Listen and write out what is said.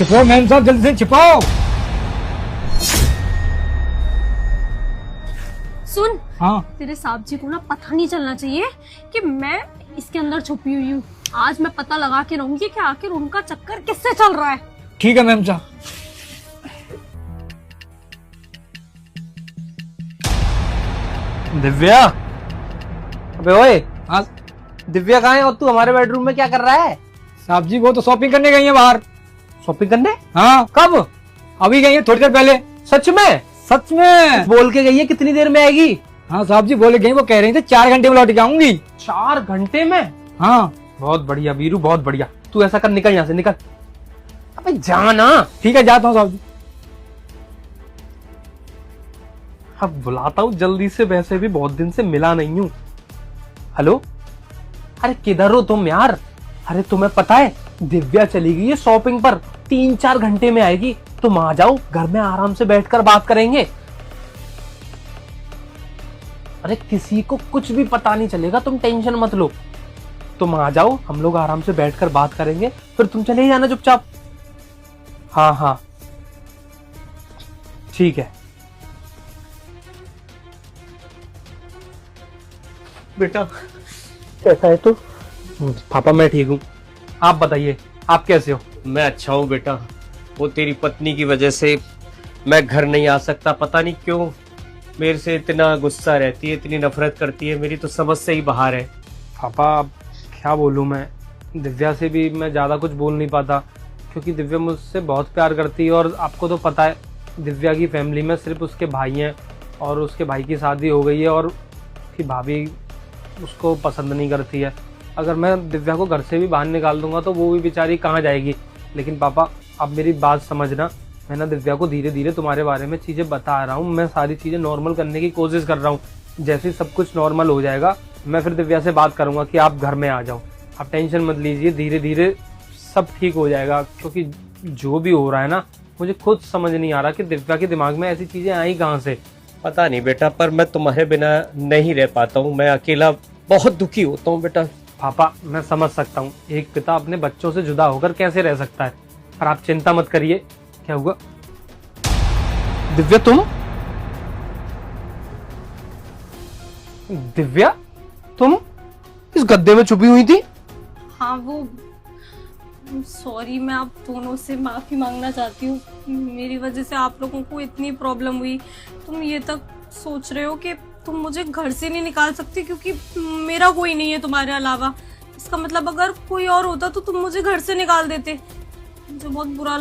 छिपाओ ma'am साहब, जल्दी से छिपाओ। सुन, हाँ तेरे साहब जी को ना पता नहीं चलना चाहिए कि मैं इसके अंदर छुपी हुई हूँ। आज मैं पता लगा के रहूंगी कि आखिर उनका चक्कर किससे चल रहा है। ठीक है मैम साहब। दिव्या, अबे ओए, हाँ दिव्या कहाँ है और तू हमारे बेडरूम में क्या कर रहा है? साहब जी, वो तो शॉपिंग करने गई है बाहर। शॉपिंग करने? हाँ कब? अभी गई है, थोड़ी देर पहले। सच में? सच में। बोल के गई है कितनी देर में आएगी? हाँ साहब जी बोले गई, वो कह रही थी 4 घंटे में लौट के आऊंगी। 4 घंटे में? हाँ बहुत बढ़िया वीरू, बहुत बढ़िया। तू ऐसा कर, निकल यहाँ से, निकल। अबे जाना। ठीक है, जाता हूँ साहब जी। अब बुलाता हूँ जल्दी से, वैसे भी बहुत दिन से मिला नहीं हूँ। हेलो, अरे किधर हो तुम यार? अरे तुम्हें पता है दिव्या चली गई है शॉपिंग पर, 3-4 घंटे में आएगी। तुम आ जाओ, घर में आराम से बैठकर बात करेंगे। अरे किसी को कुछ भी पता नहीं चलेगा, तुम टेंशन मत लो। तुम आ जाओ, हम लोग आराम से बैठकर बात करेंगे, फिर तुम चले ही जाना चुपचाप। हाँ हाँ ठीक है। बेटा कैसा है तू? पापा मैं ठीक हूँ, आप बताइए आप कैसे हो? मैं अच्छा हूँ बेटा। वो तेरी पत्नी की वजह से मैं घर नहीं आ सकता, पता नहीं क्यों मेरे से इतना गुस्सा रहती है, इतनी नफरत करती है, मेरी तो समझ से ही बाहर है। पापा अब क्या बोलूँ मैं, दिव्या से भी मैं ज़्यादा कुछ बोल नहीं पाता, क्योंकि दिव्या मुझसे बहुत प्यार करती है। और आपको तो पता है दिव्या की फैमिली में सिर्फ उसके भाई हैं, और उसके भाई की शादी हो गई है, और उसकी भाभी उसको पसंद नहीं करती है। अगर मैं दिव्या को घर से भी बाहर निकाल दूंगा तो वो भी बेचारी कहाँ जाएगी। लेकिन पापा आप मेरी बात समझना, मैं ना दिव्या को धीरे धीरे तुम्हारे बारे में चीज़ें बता रहा हूँ, मैं सारी चीज़ें नॉर्मल करने की कोशिश कर रहा हूँ। जैसे ही सब कुछ नॉर्मल हो जाएगा मैं फिर दिव्या से बात करूंगा कि आप घर में आ जाओ। आप टेंशन मत लीजिए, धीरे धीरे सब ठीक हो जाएगा। क्योंकि जो भी हो रहा है ना, मुझे खुद समझ नहीं आ रहा कि दिव्या के दिमाग में ऐसी चीज़ें आई कहाँ से। पता नहीं बेटा, पर मैं तुम्हारे बिना नहीं रह पाता हूँ, मैं अकेला बहुत दुखी होता हूँ बेटा। पापा मैं समझ सकता हूँ, एक पिता अपने बच्चों से जुदा होकर कैसे रह सकता है, पर आप चिंता मत करिए। क्या हुआ? दिव्या तुम? दिव्या तुम इस गद्दे में छुपी हुई थी? हाँ वो सॉरी, मैं आप दोनों से माफी मांगना चाहती हूँ। मेरी वजह से आप लोगों को इतनी प्रॉब्लम हुई। तुम ये तक सोच रहे हो कि तुम मुझे घर से नहीं निकाल सकती क्योंकि मेरा कोई नहीं है तुम्हारे अलावा। इसका मतलब अगर कोई और होता तो तुम मुझे घर से निकाल देते। मुझे बहुत बुरा